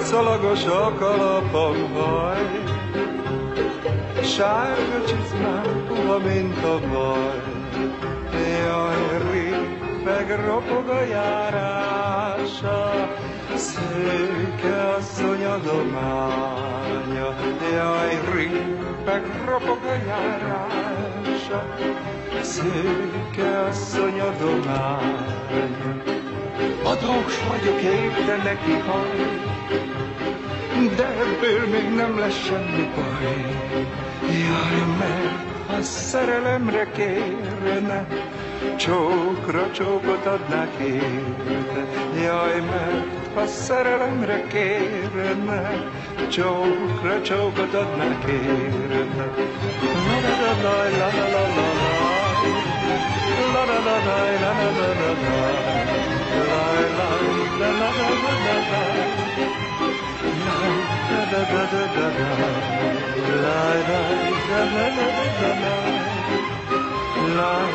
Szalagos a kalapom haj, sárga csizmám, puha, mint a vaj. Jaj, ripeg, ropog a járása, szőke asszony adománya. Jaj, ripeg, ropog a járása, szőke asszony adománya. Adós vagyok, érte neki haj, de ebből még nem lesz semmi baj. Jaj, mert ha szerelemre kérne, csókra csókot adnák érte. Jaj, mert ha szerelemre kérne, csókra csókot adnák érte. La la la la la la la la la la la la la la la la. La